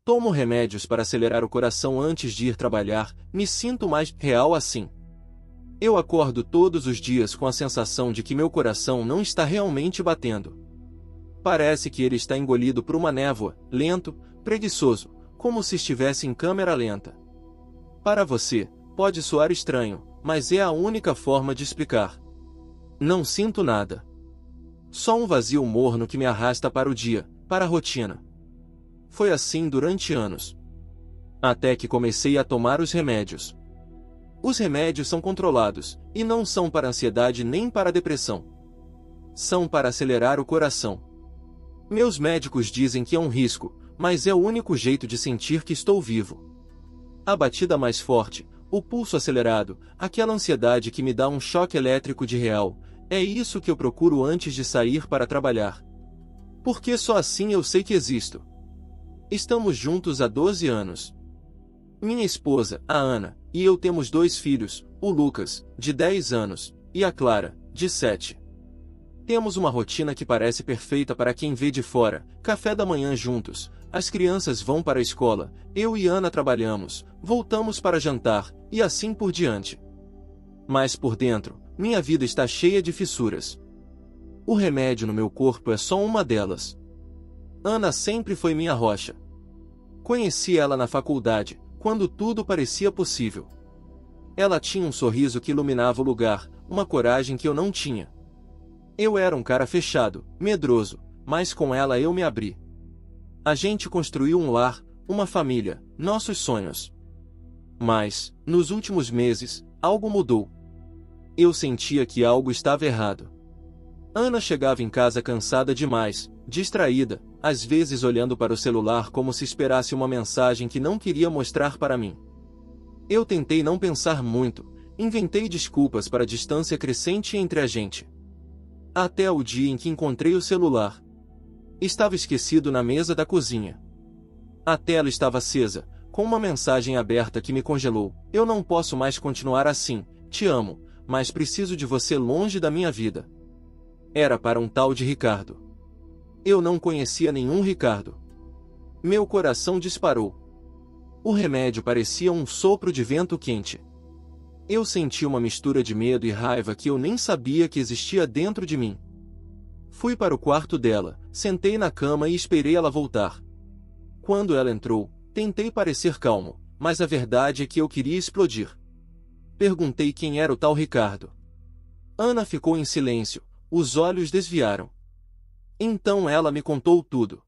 Tomo remédios para acelerar o coração antes de ir trabalhar, me sinto mais real assim. Eu acordo todos os dias com a sensação de que meu coração não está realmente batendo. Parece que ele está engolido por uma névoa, lento, preguiçoso, como se estivesse em câmera lenta. Para você, pode soar estranho, mas é a única forma de explicar. Não sinto nada. Só um vazio morno que me arrasta para o dia, para a rotina. Foi assim durante anos. Até que comecei a tomar os remédios. Os remédios são controlados, e não são para ansiedade nem para depressão. São para acelerar o coração. Meus médicos dizem que é um risco, mas é o único jeito de sentir que estou vivo. A batida mais forte, o pulso acelerado, aquela ansiedade que me dá um choque elétrico de real, é isso que eu procuro antes de sair para trabalhar. Porque só assim eu sei que existo. Estamos juntos há 12 anos. Minha esposa, a Ana, e eu temos 2 filhos, o Lucas, de 10 anos, e a Clara, de 7. Temos uma rotina que parece perfeita para quem vê de fora: café da manhã juntos, as crianças vão para a escola, eu e Ana trabalhamos, voltamos para jantar, e assim por diante. Mas por dentro, minha vida está cheia de fissuras. O remédio no meu corpo é só uma delas. Ana sempre foi minha rocha. Conheci ela na faculdade, quando tudo parecia possível. Ela tinha um sorriso que iluminava o lugar, uma coragem que eu não tinha. Eu era um cara fechado, medroso, mas com ela eu me abri. A gente construiu um lar, uma família, nossos sonhos. Mas, nos últimos meses, algo mudou. Eu sentia que algo estava errado. Ana chegava em casa cansada demais, distraída, às vezes olhando para o celular como se esperasse uma mensagem que não queria mostrar para mim. Eu tentei não pensar muito, inventei desculpas para a distância crescente entre a gente. Até o dia em que encontrei o celular. Estava esquecido na mesa da cozinha. A tela estava acesa, com uma mensagem aberta que me congelou. Eu não posso mais continuar assim, te amo, mas preciso de você longe da minha vida. Era para um tal de Ricardo. Eu não conhecia nenhum Ricardo. Meu coração disparou. O remédio parecia um sopro de vento quente. Eu senti uma mistura de medo e raiva que eu nem sabia que existia dentro de mim. Fui para o quarto dela, sentei na cama e esperei ela voltar. Quando ela entrou, tentei parecer calmo, mas a verdade é que eu queria explodir. Perguntei quem era o tal Ricardo. Ana ficou em silêncio, os olhos desviaram. Então ela me contou tudo.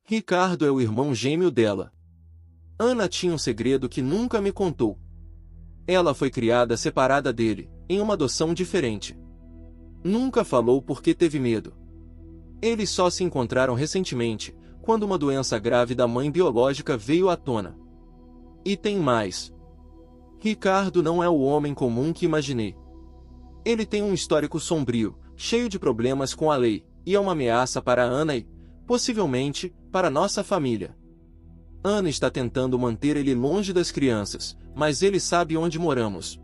Ricardo é o irmão gêmeo dela. Ana tinha um segredo que nunca me contou. Ela foi criada separada dele, em uma adoção diferente. Nunca falou porque teve medo. Eles só se encontraram recentemente, quando uma doença grave da mãe biológica veio à tona. E tem mais. Ricardo não é o homem comum que imaginei. Ele tem um histórico sombrio, cheio de problemas com a lei, e é uma ameaça para Ana e, possivelmente, para nossa família. Ana está tentando manter ele longe das crianças, mas ele sabe onde moramos.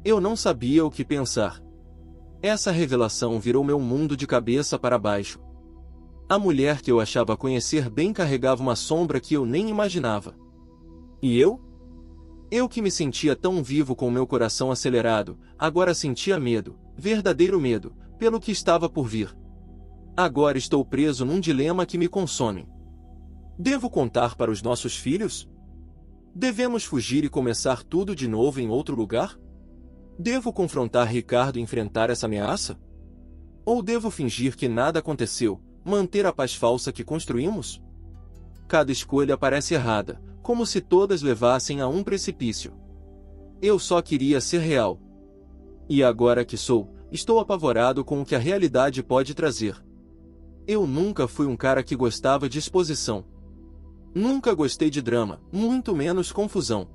Eu não sabia o que pensar. Essa revelação virou meu mundo de cabeça para baixo. A mulher que eu achava conhecer bem carregava uma sombra que eu nem imaginava. E eu? Eu que me sentia tão vivo com meu coração acelerado, agora sentia medo, verdadeiro medo, pelo que estava por vir. Agora estou preso num dilema que me consome. Devo contar para os nossos filhos? Devemos fugir e começar tudo de novo em outro lugar? Devo confrontar Ricardo e enfrentar essa ameaça? Ou devo fingir que nada aconteceu, manter a paz falsa que construímos? Cada escolha parece errada, como se todas levassem a um precipício. Eu só queria ser real. E agora que sou, estou apavorado com o que a realidade pode trazer. Eu nunca fui um cara que gostava de exposição. Nunca gostei de drama, muito menos confusão.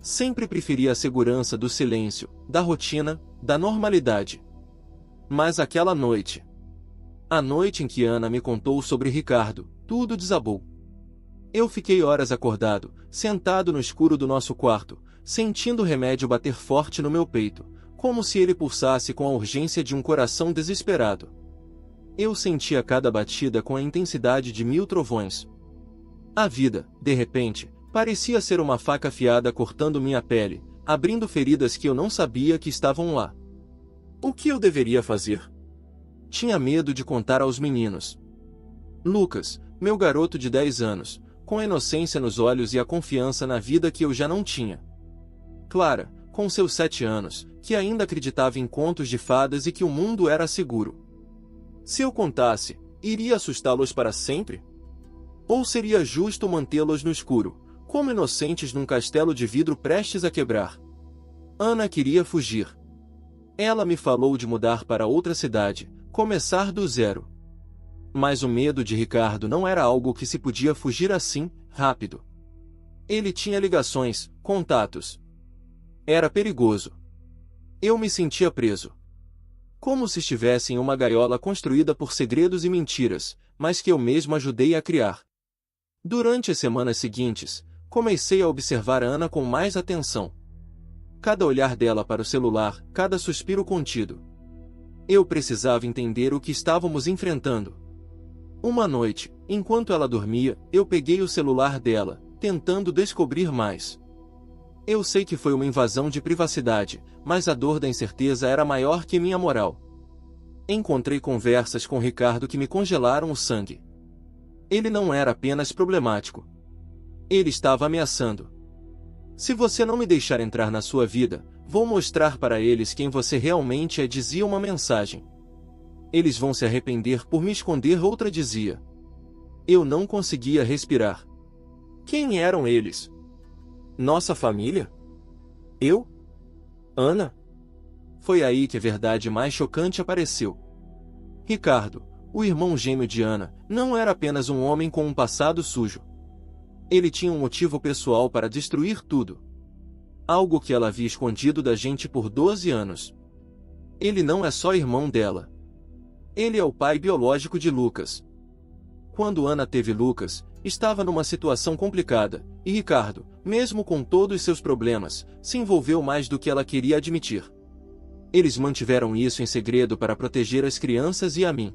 Sempre preferi a segurança do silêncio, da rotina, da normalidade. Mas aquela noite, a noite em que Ana me contou sobre Ricardo, tudo desabou. Eu fiquei horas acordado, sentado no escuro do nosso quarto, sentindo o remédio bater forte no meu peito, como se ele pulsasse com a urgência de um coração desesperado. Eu sentia cada batida com a intensidade de 1000 trovões. A vida, de repente, parecia ser uma faca afiada cortando minha pele, abrindo feridas que eu não sabia que estavam lá. O que eu deveria fazer? Tinha medo de contar aos meninos. Lucas, meu garoto de 10 anos, com a inocência nos olhos e a confiança na vida que eu já não tinha. Clara, com seus 7 anos, que ainda acreditava em contos de fadas e que o mundo era seguro. Se eu contasse, iria assustá-los para sempre? Ou seria justo mantê-los no escuro, como inocentes num castelo de vidro prestes a quebrar? Ana queria fugir. Ela me falou de mudar para outra cidade, começar do zero. Mas o medo de Ricardo não era algo que se podia fugir assim, rápido. Ele tinha ligações, contatos. Era perigoso. Eu me sentia preso. Como se estivesse em uma gaiola construída por segredos e mentiras, mas que eu mesmo ajudei a criar. Durante as semanas seguintes, comecei a observar Ana com mais atenção. Cada olhar dela para o celular, cada suspiro contido. Eu precisava entender o que estávamos enfrentando. Uma noite, enquanto ela dormia, eu peguei o celular dela, tentando descobrir mais. Eu sei que foi uma invasão de privacidade, mas a dor da incerteza era maior que minha moral. Encontrei conversas com Ricardo que me congelaram o sangue. Ele não era apenas problemático. Ele estava ameaçando. Se você não me deixar entrar na sua vida, vou mostrar para eles quem você realmente é, dizia uma mensagem. Eles vão se arrepender por me esconder, outra dizia. Eu não conseguia respirar. Quem eram eles? Nossa família? Eu? Ana? Foi aí que a verdade mais chocante apareceu. Ricardo, o irmão gêmeo de Ana, não era apenas um homem com um passado sujo. Ele tinha um motivo pessoal para destruir tudo. Algo que ela havia escondido da gente por 12 anos. Ele não é só irmão dela. Ele é o pai biológico de Lucas. Quando Ana teve Lucas, estava numa situação complicada, e Ricardo, mesmo com todos seus problemas, se envolveu mais do que ela queria admitir. Eles mantiveram isso em segredo para proteger as crianças e a mim.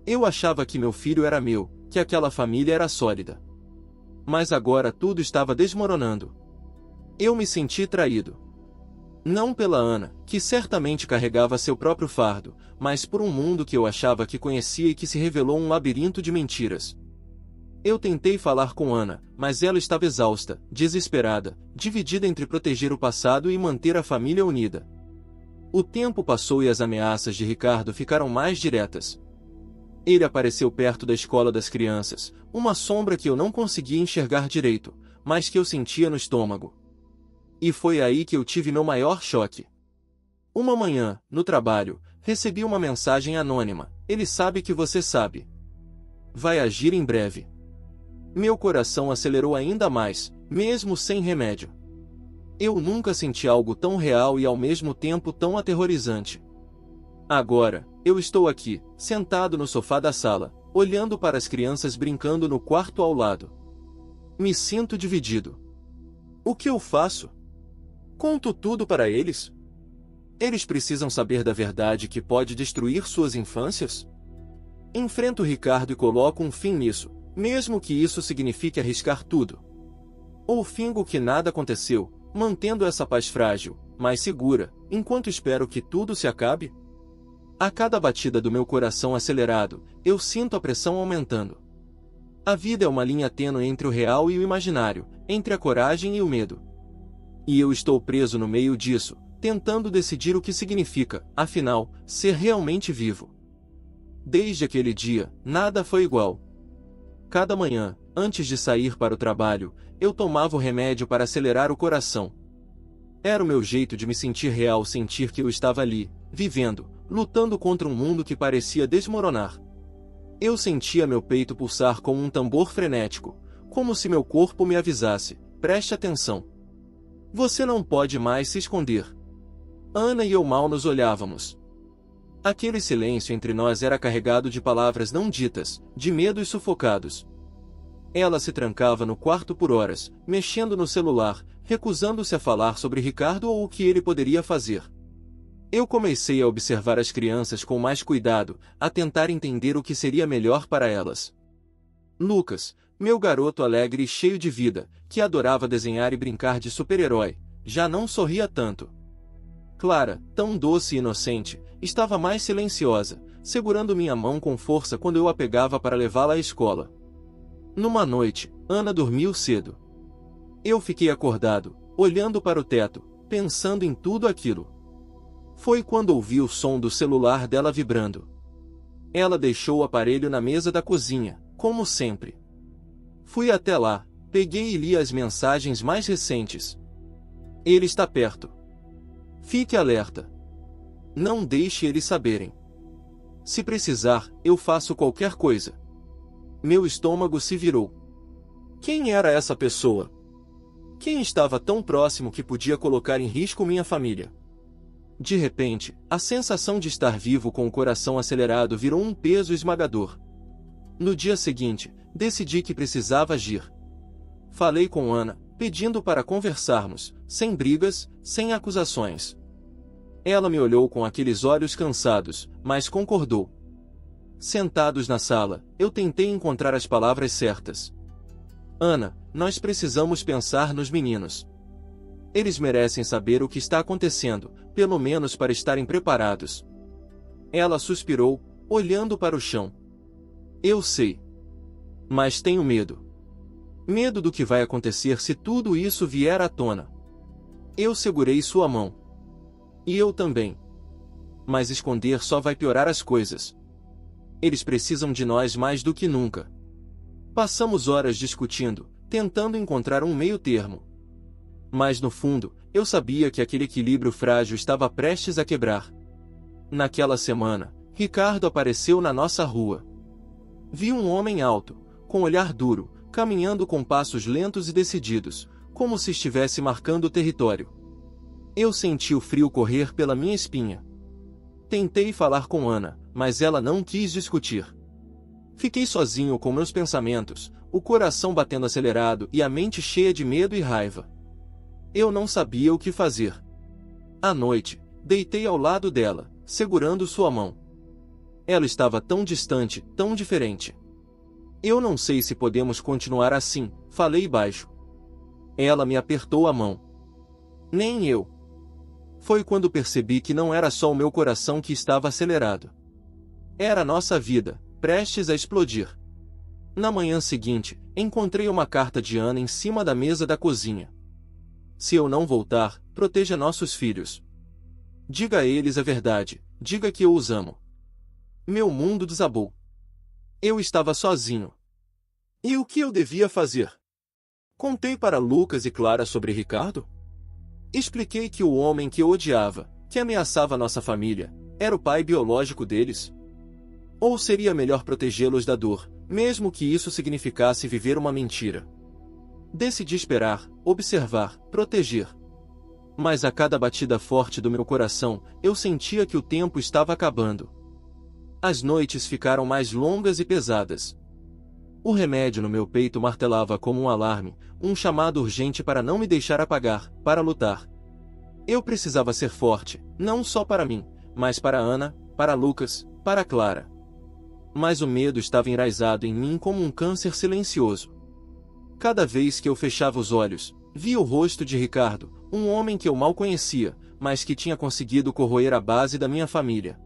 Eu achava que meu filho era meu, que aquela família era sólida. Mas agora tudo estava desmoronando. Eu me senti traído. Não pela Ana, que certamente carregava seu próprio fardo, mas por um mundo que eu achava que conhecia e que se revelou um labirinto de mentiras. Eu tentei falar com Ana, mas ela estava exausta, desesperada, dividida entre proteger o passado e manter a família unida. O tempo passou e as ameaças de Ricardo ficaram mais diretas. Ele apareceu perto da escola das crianças, uma sombra que eu não conseguia enxergar direito, mas que eu sentia no estômago. E foi aí que eu tive meu maior choque. Uma manhã, no trabalho, recebi uma mensagem anônima: ele sabe que você sabe. Vai agir em breve. Meu coração acelerou ainda mais, mesmo sem remédio. Eu nunca senti algo tão real e ao mesmo tempo tão aterrorizante. Agora, eu estou aqui, sentado no sofá da sala, olhando para as crianças brincando no quarto ao lado. Me sinto dividido. O que eu faço? Conto tudo para eles? Eles precisam saber da verdade que pode destruir suas infâncias? Enfrento Ricardo e coloco um fim nisso, mesmo que isso signifique arriscar tudo. Ou fingo que nada aconteceu, mantendo essa paz frágil, mas segura, enquanto espero que tudo se acabe? A cada batida do meu coração acelerado, eu sinto a pressão aumentando. A vida é uma linha tênue entre o real e o imaginário, entre a coragem e o medo. E eu estou preso no meio disso, tentando decidir o que significa, afinal, ser realmente vivo. Desde aquele dia, nada foi igual. Cada manhã, antes de sair para o trabalho, eu tomava o remédio para acelerar o coração. Era o meu jeito de me sentir real, sentir que eu estava ali, vivendo, lutando contra um mundo que parecia desmoronar. Eu sentia meu peito pulsar como um tambor frenético, como se meu corpo me avisasse: preste atenção. Você não pode mais se esconder. Ana e eu mal nos olhávamos. Aquele silêncio entre nós era carregado de palavras não ditas, de medos sufocados. Ela se trancava no quarto por horas, mexendo no celular, recusando-se a falar sobre Ricardo ou o que ele poderia fazer. Eu comecei a observar as crianças com mais cuidado, a tentar entender o que seria melhor para elas. Lucas, Meu garoto alegre e cheio de vida, que adorava desenhar e brincar de super-herói, já não sorria tanto. Clara, tão doce e inocente, estava mais silenciosa, segurando minha mão com força quando eu a pegava para levá-la à escola. Numa noite, Ana dormiu cedo. Eu fiquei acordado, olhando para o teto, pensando em tudo aquilo. Foi quando ouvi o som do celular dela vibrando. Ela deixou o aparelho na mesa da cozinha, como sempre. Fui até lá, peguei e li as mensagens mais recentes. Ele está perto. Fique alerta. Não deixe eles saberem. Se precisar, eu faço qualquer coisa. Meu estômago se virou. Quem era essa pessoa? Quem estava tão próximo que podia colocar em risco minha família? De repente, a sensação de estar vivo com o coração acelerado virou um peso esmagador. No dia seguinte, decidi que precisava agir. Falei com Ana, pedindo para conversarmos, sem brigas, sem acusações. Ela me olhou com aqueles olhos cansados, mas concordou. Sentados na sala, eu tentei encontrar as palavras certas. Ana, nós precisamos pensar nos meninos. Eles merecem saber o que está acontecendo, pelo menos para estarem preparados. Ela suspirou, olhando para o chão. Eu sei. Mas tenho medo. Medo do que vai acontecer se tudo isso vier à tona. Eu segurei sua mão. E eu também. Mas esconder só vai piorar as coisas. Eles precisam de nós mais do que nunca. Passamos horas discutindo, tentando encontrar um meio termo. Mas no fundo, eu sabia que aquele equilíbrio frágil estava prestes a quebrar. Naquela semana, Ricardo apareceu na nossa rua. Vi um homem alto, com olhar duro, caminhando com passos lentos e decididos, como se estivesse marcando o território. Eu senti o frio correr pela minha espinha. Tentei falar com Ana, mas ela não quis discutir. Fiquei sozinho com meus pensamentos, o coração batendo acelerado e a mente cheia de medo e raiva. Eu não sabia o que fazer. À noite, deitei ao lado dela, segurando sua mão. Ela estava tão distante, tão diferente. Eu não sei se podemos continuar assim, falei baixo. Ela me apertou a mão. Nem eu. Foi quando percebi que não era só o meu coração que estava acelerado. Era a nossa vida, prestes a explodir. Na manhã seguinte, encontrei uma carta de Ana em cima da mesa da cozinha. Se eu não voltar, proteja nossos filhos. Diga a eles a verdade, diga que eu os amo. Meu mundo desabou. Eu estava sozinho. E o que eu devia fazer? Contei para Lucas e Clara sobre Ricardo? Expliquei que o homem que eu odiava, que ameaçava nossa família, era o pai biológico deles? Ou seria melhor protegê-los da dor, mesmo que isso significasse viver uma mentira? Decidi esperar, observar, proteger. Mas a cada batida forte do meu coração, eu sentia que o tempo estava acabando. As noites ficaram mais longas e pesadas. O remédio no meu peito martelava como um alarme, um chamado urgente para não me deixar apagar, para lutar. Eu precisava ser forte, não só para mim, mas para Ana, para Lucas, para Clara. Mas o medo estava enraizado em mim como um câncer silencioso. Cada vez que eu fechava os olhos, via o rosto de Ricardo, um homem que eu mal conhecia, mas que tinha conseguido corroer a base da minha família.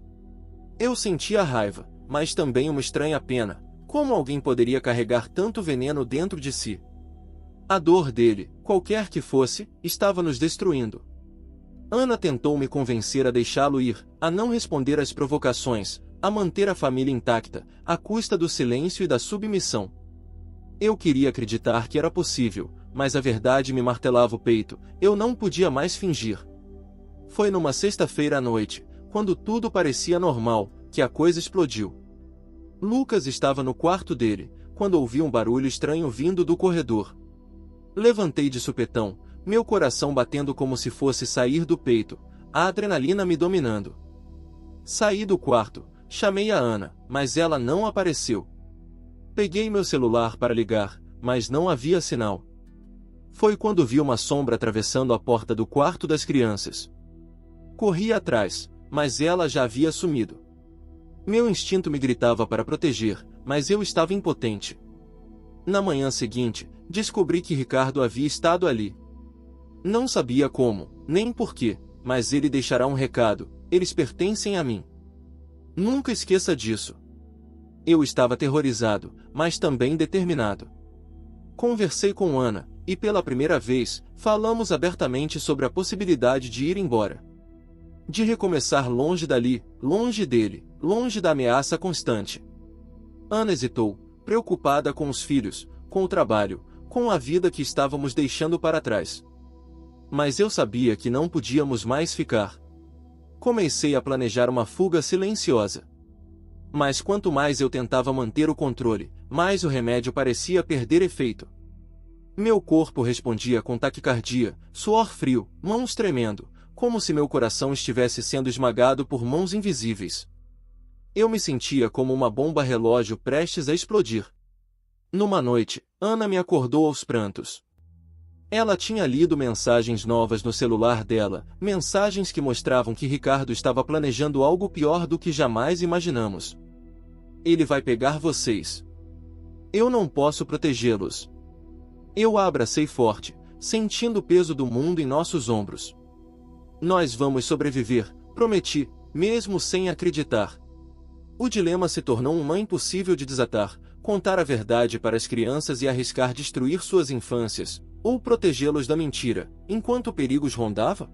Eu sentia raiva, mas também uma estranha pena. Como alguém poderia carregar tanto veneno dentro de si? A dor dele, qualquer que fosse, estava nos destruindo. Ana tentou me convencer a deixá-lo ir, a não responder às provocações, a manter a família intacta, à custa do silêncio e da submissão. Eu queria acreditar que era possível, mas a verdade me martelava o peito, eu não podia mais fingir. Foi numa sexta-feira à noite, quando tudo parecia normal, que a coisa explodiu. Lucas estava no quarto dele, quando ouvi um barulho estranho vindo do corredor. Levantei de supetão, meu coração batendo como se fosse sair do peito, a adrenalina me dominando. Saí do quarto, chamei a Ana, mas ela não apareceu. Peguei meu celular para ligar, mas não havia sinal. Foi quando vi uma sombra atravessando a porta do quarto das crianças. Corri atrás, mas ela já havia sumido. Meu instinto me gritava para proteger, mas eu estava impotente. Na manhã seguinte, descobri que Ricardo havia estado ali. Não sabia como, nem porquê, mas ele deixará um recado: eles pertencem a mim. Nunca esqueça disso. Eu estava aterrorizado, mas também determinado. Conversei com Ana, e pela primeira vez, falamos abertamente sobre a possibilidade de ir embora. De recomeçar longe dali, longe dele, longe da ameaça constante. Ana hesitou, preocupada com os filhos, com o trabalho, com a vida que estávamos deixando para trás. Mas eu sabia que não podíamos mais ficar. Comecei a planejar uma fuga silenciosa. Mas quanto mais eu tentava manter o controle, mais o remédio parecia perder efeito. Meu corpo respondia com taquicardia, suor frio, mãos tremendo, como se meu coração estivesse sendo esmagado por mãos invisíveis. Eu me sentia como uma bomba relógio prestes a explodir. Numa noite, Ana me acordou aos prantos. Ela tinha lido mensagens novas no celular dela, mensagens que mostravam que Ricardo estava planejando algo pior do que jamais imaginamos. Ele vai pegar vocês. Eu não posso protegê-los. Eu a abracei forte, sentindo o peso do mundo em nossos ombros. Nós vamos sobreviver, prometi, mesmo sem acreditar. O dilema se tornou uma impossível de desatar: contar a verdade para as crianças e arriscar destruir suas infâncias, ou protegê-los da mentira, enquanto perigos rondava?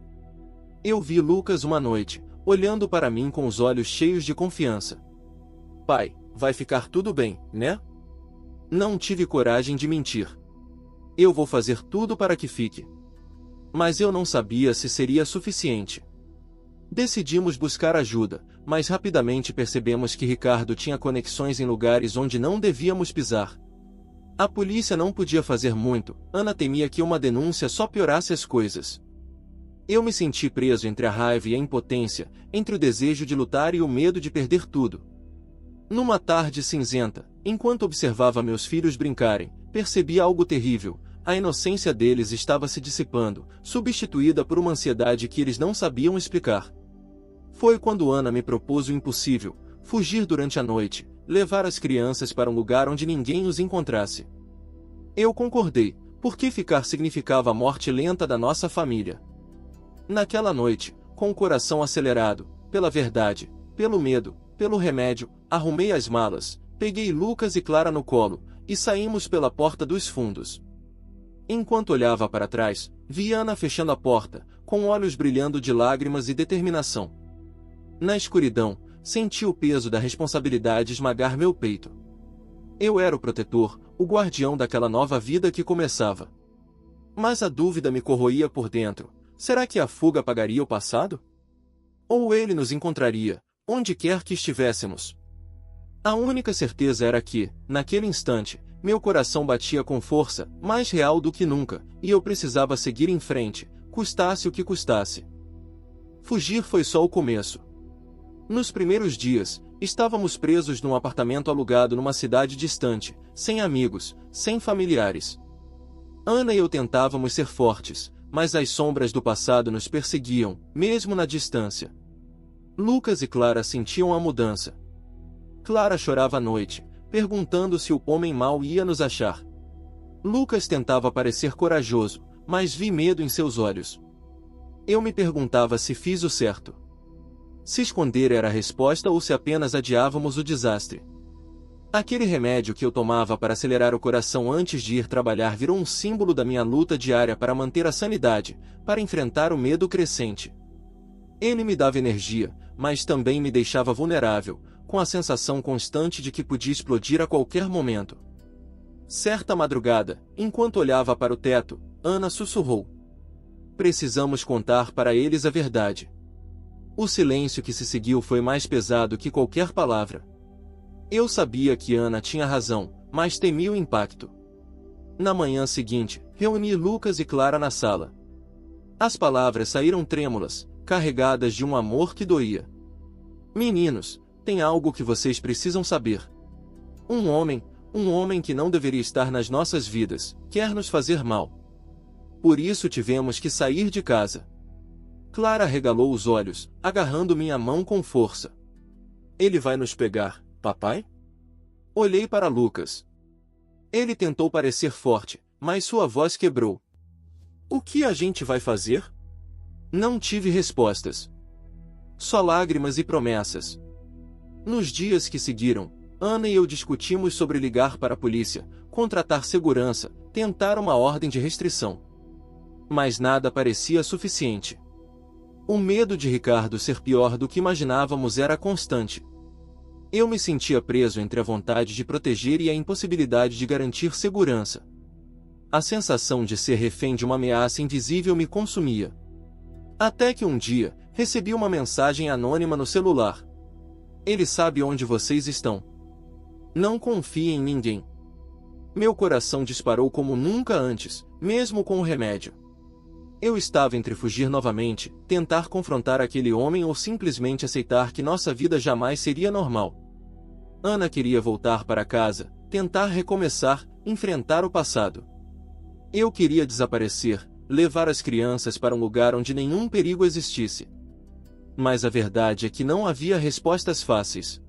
Eu vi Lucas uma noite, olhando para mim com os olhos cheios de confiança. Pai, vai ficar tudo bem, né? Não tive coragem de mentir. Eu vou fazer tudo para que fique. Mas eu não sabia se seria suficiente. Decidimos buscar ajuda, mas rapidamente percebemos que Ricardo tinha conexões em lugares onde não devíamos pisar. A polícia não podia fazer muito, Ana temia que uma denúncia só piorasse as coisas. Eu me senti preso entre a raiva e a impotência, entre o desejo de lutar e o medo de perder tudo. Numa tarde cinzenta, enquanto observava meus filhos brincarem, percebi algo terrível: a inocência deles estava se dissipando, substituída por uma ansiedade que eles não sabiam explicar. Foi quando Ana me propôs o impossível: fugir durante a noite, levar as crianças para um lugar onde ninguém os encontrasse. Eu concordei, porque ficar significava a morte lenta da nossa família. Naquela noite, com o coração acelerado, pela verdade, pelo medo, pelo remédio, arrumei as malas, peguei Lucas e Clara no colo, e saímos pela porta dos fundos. Enquanto olhava para trás, vi Ana fechando a porta, com olhos brilhando de lágrimas e determinação. Na escuridão, senti o peso da responsabilidade esmagar meu peito. Eu era o protetor, o guardião daquela nova vida que começava. Mas a dúvida me corroía por dentro: será que a fuga apagaria o passado? Ou ele nos encontraria, onde quer que estivéssemos? A única certeza era que, naquele instante, meu coração batia com força, mais real do que nunca, e eu precisava seguir em frente, custasse o que custasse. Fugir foi só o começo. Nos primeiros dias, estávamos presos num apartamento alugado numa cidade distante, sem amigos, sem familiares. Ana e eu tentávamos ser fortes, mas as sombras do passado nos perseguiam, mesmo na distância. Lucas e Clara sentiam a mudança. Clara chorava à noite, perguntando se o homem mau ia nos achar. Lucas tentava parecer corajoso, mas vi medo em seus olhos. Eu me perguntava se fiz o certo. Se esconder era a resposta ou se apenas adiávamos o desastre. Aquele remédio que eu tomava para acelerar o coração antes de ir trabalhar virou um símbolo da minha luta diária para manter a sanidade, para enfrentar o medo crescente. Ele me dava energia, mas também me deixava vulnerável, com a sensação constante de que podia explodir a qualquer momento. Certa madrugada, enquanto olhava para o teto, Ana sussurrou: precisamos contar para eles a verdade. O silêncio que se seguiu foi mais pesado que qualquer palavra. Eu sabia que Ana tinha razão, mas temi o impacto. Na manhã seguinte, reuni Lucas e Clara na sala. As palavras saíram trêmulas, carregadas de um amor que doía. Meninos, tem algo que vocês precisam saber. Um homem que não deveria estar nas nossas vidas, quer nos fazer mal. Por isso tivemos que sair de casa. Clara arregalou os olhos, agarrando minha mão com força. Ele vai nos pegar, papai? Olhei para Lucas. Ele tentou parecer forte, mas sua voz quebrou. O que a gente vai fazer? Não tive respostas. Só lágrimas e promessas. Nos dias que seguiram, Ana e eu discutimos sobre ligar para a polícia, contratar segurança, tentar uma ordem de restrição. Mas nada parecia suficiente. O medo de Ricardo ser pior do que imaginávamos era constante. Eu me sentia preso entre a vontade de proteger e a impossibilidade de garantir segurança. A sensação de ser refém de uma ameaça invisível me consumia. Até que um dia, recebi uma mensagem anônima no celular. Ele sabe onde vocês estão. Não confie em ninguém. Meu coração disparou como nunca antes, mesmo com o remédio. Eu estava entre fugir novamente, tentar confrontar aquele homem ou simplesmente aceitar que nossa vida jamais seria normal. Ana queria voltar para casa, tentar recomeçar, enfrentar o passado. Eu queria desaparecer, levar as crianças para um lugar onde nenhum perigo existisse. Mas a verdade é que não havia respostas fáceis.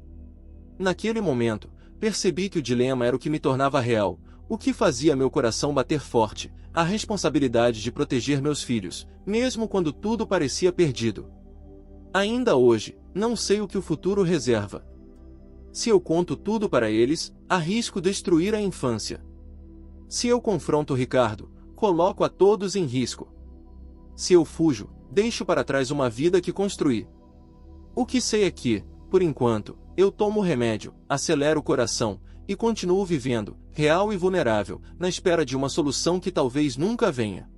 Naquele momento, percebi que o dilema era o que me tornava real, o que fazia meu coração bater forte, a responsabilidade de proteger meus filhos, mesmo quando tudo parecia perdido. Ainda hoje, não sei o que o futuro reserva. Se eu conto tudo para eles, arrisco destruir a infância. Se eu confronto Ricardo, coloco a todos em risco. Se eu fujo, deixo para trás uma vida que construí. O que sei é que, por enquanto, eu tomo o remédio, acelero o coração, e continuo vivendo, real e vulnerável, na espera de uma solução que talvez nunca venha.